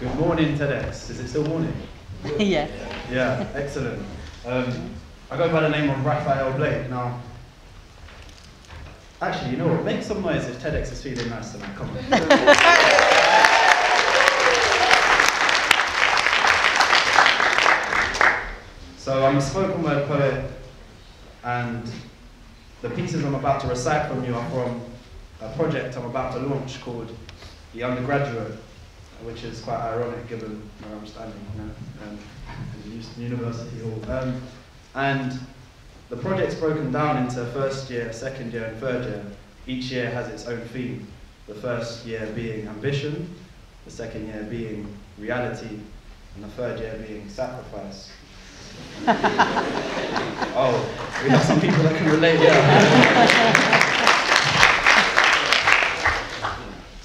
Good morning, TEDx. Is it still morning? Yeah. Yeah, excellent. I go by the name of Raphael Blake. Now, actually, you know what? Make some noise if TEDx is feeling nice tonight. Come on. So I'm a spoken word poet, and the pieces I'm about to recite from you are from a project I'm about to launch called The Undergraduate, which is quite ironic given where I'm standing, you know, in the university hall. And the project's broken down into first year, second year, and third year. Each year has its own theme. The first year being ambition, the second year being reality, and the third year being sacrifice. Oh, we have some people that can relate, yeah.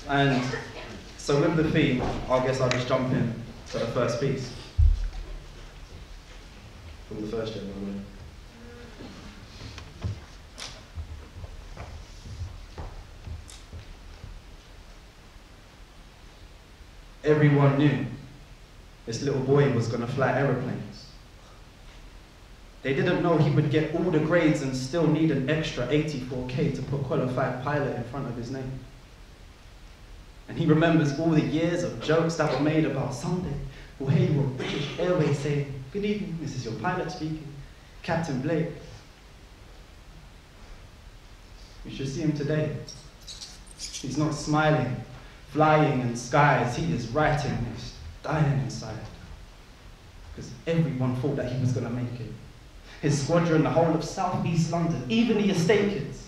And so with the theme, I guess I'll just jump in to the first piece. From the first year, by the way. Everyone knew this little boy was going to fly aeroplanes. They didn't know he would get all the grades and still need an extra 84K to put qualified pilot in front of his name. And he remembers all the years of jokes that were made about someday we'll hear you on British Airways saying, "Good evening, this is your pilot speaking, Captain Blake." You should see him today. He's not smiling, flying in skies. He is writing, he's dying inside. Because everyone thought that he was going to make it. His squadron, the whole of Southeast London, even the estate kids.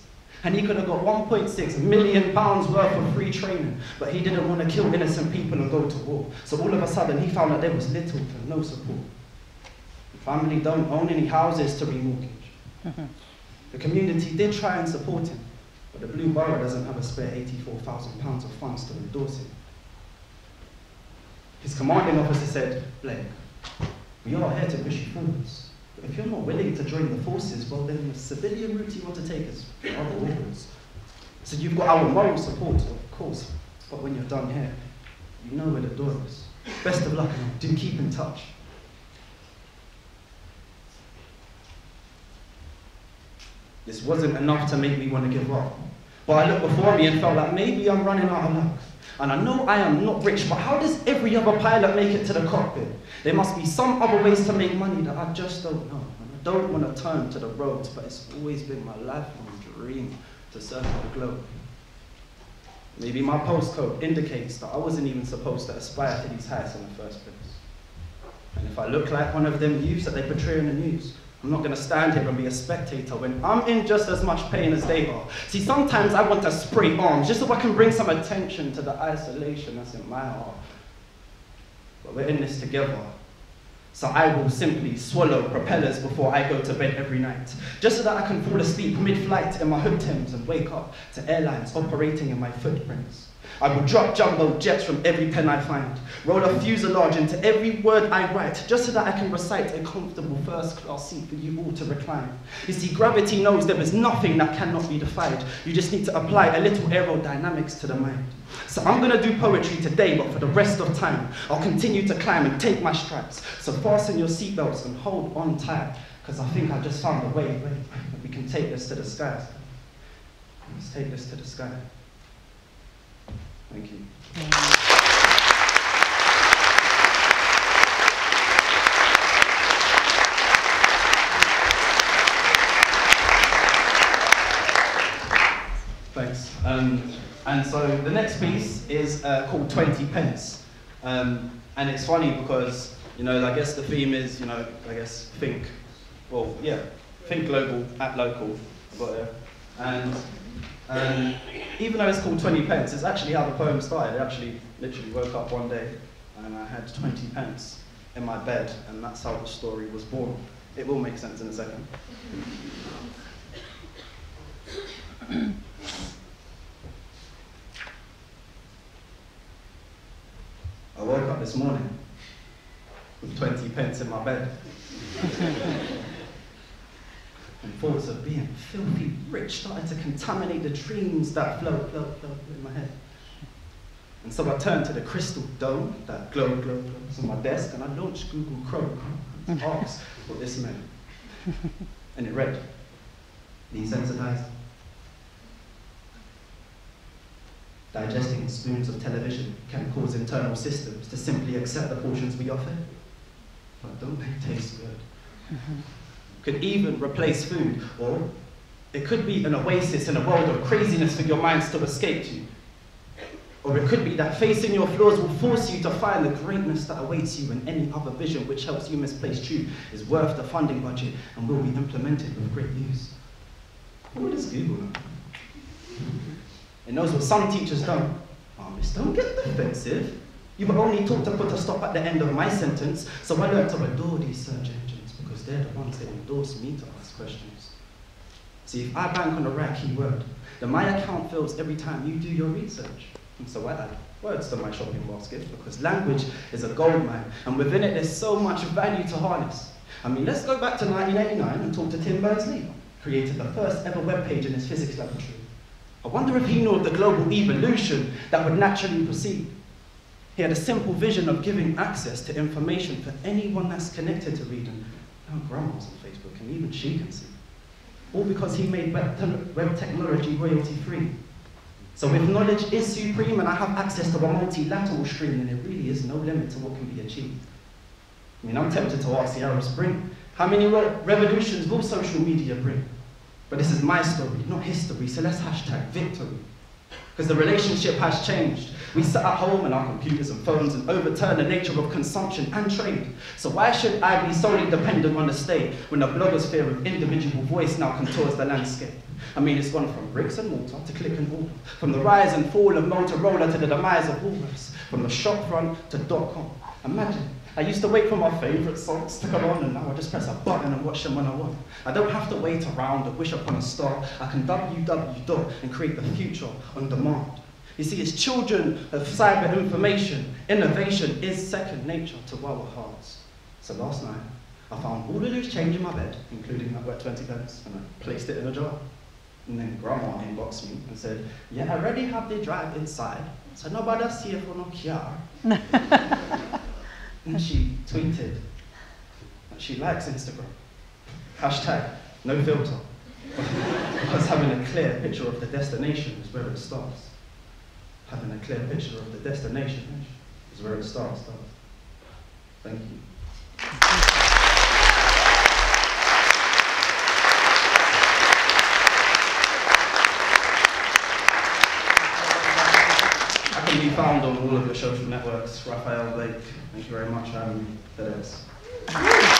And he could have got £1.6 million worth of free training, but he didn't want to kill innocent people and go to war. So all of a sudden, he found that there was little to no support. The family don't own any houses to remortgage. The community did try and support him, but the Blue Borough doesn't have a spare £84,000 of funds to endorse him. His commanding officer said, "Blake, we are here to push you forwards. But if you're not willing to join the forces, well then the civilian route you want to take is other orders. So you've got our moral support, of course, but when you're done here, you know where the door is. Best of luck and do keep in touch." This wasn't enough to make me want to give up. But I looked before me and felt like maybe I'm running out of luck. And I know I am not rich, but how does every other pilot make it to the cockpit? There must be some other ways to make money that I just don't know. And I don't want to turn to the roads, but it's always been my lifelong dream to circle the globe. Maybe my postcode indicates that I wasn't even supposed to aspire to these heights in the first place. And if I look like one of them youths that they portray in the news, I'm not going to stand here and be a spectator when I'm in just as much pain as they are. See, sometimes I want to spray arms just so I can bring some attention to the isolation that's in my heart. But we're in this together. So I will simply swallow propellers before I go to bed every night, just so that I can fall asleep mid-flight in my hood Thames and wake up to airlines operating in my footprints. I will drop jumbo jets from every pen I find, roll a fuselage into every word I write, just so that I can recite a comfortable first-class seat for you all to recline. You see, gravity knows there is nothing that cannot be defied. You just need to apply a little aerodynamics to the mind. So I'm going to do poetry today, but for the rest of time, I'll continue to climb and take my stripes. So fasten your seatbelts and hold on tight, because I think I just found a way that we can take this to the skies. Let's take this to the sky. Thank you. Thanks. And so the next piece is called 20 pence. And it's funny because, you know, I guess the theme is, you know, I guess think global, act local. And even though it's called 20 pence, it's actually how the poem started. I actually literally woke up one day and I had 20 pence in my bed, and that's how the story was born. It will make sense in a second. I woke up this morning with 20 pence in my bed. And thoughts of being filthy rich started to contaminate the dreams that float in my head. And so I turned to the crystal dome, that glow on my desk, and I launched Google Chrome to ask what this meant. And it read, desensitized. Digesting spoons of television can cause internal systems to simply accept the portions we offer. But don't they taste good? Could even replace food, or it could be an oasis in a world of craziness for your minds to escape to. Or it could be that facing your flaws will force you to find the greatness that awaits you, and any other vision which helps you misplace truth is worth the funding budget and will be implemented with great use. What does Google know? It knows what some teachers don't. Oh, miss, don't get defensive. You were only taught to put a stop at the end of my sentence, so I learned to adore these search engines because they're the ones that endorse me to ask questions. See, if I bank on the right keyword, then my account fills every time you do your research. And so I add words to my shopping basket because language is a gold mine, and within it there's so much value to harness. I mean, let's go back to 1989 and talk to Tim Berners-Lee, created the first ever web page in his physics laboratory. I wonder if he knew of the global evolution that would naturally proceed. He had a simple vision of giving access to information for anyone that's connected to reading. Now grandma's on Facebook and even she can see. All because he made web technology royalty free. So if knowledge is supreme and I have access to a multilateral stream, then there really is no limit to what can be achieved. I mean, I'm tempted to ask the Arab Spring, how many revolutions will social media bring? But this is my story, not history, so let's hashtag victory. Because the relationship has changed. We sit at home on our computers and phones and overturn the nature of consumption and trade. So why should I be solely dependent on the state when the blogosphere of individual voice now contours the landscape? I mean, it's gone from bricks and mortar to click and order, from the rise and fall of Motorola to the demise of Woolworths, from the shopfront to .com. Imagine, I used to wait for my favourite songs to come on, and now I just press a button and watch them when I want. I don't have to wait around or wish upon a star. I can www and create the future on demand. You see, as children of cyber information, innovation is second nature to our hearts. So last night, I found all the loose change in my bed, including that wet 20 pence, and I placed it in a jar. And then grandma inboxed me and said, yeah, I already have the drive inside, so nobody's here for no cure. And she tweeted that she likes Instagram. Hashtag no filter. Because having a clear picture of the destination is where it starts. Having a clear picture of the destination is where it starts. Thank you. I can be found on all of the social networks. Raphael Blake. Thank you very much. TEDx.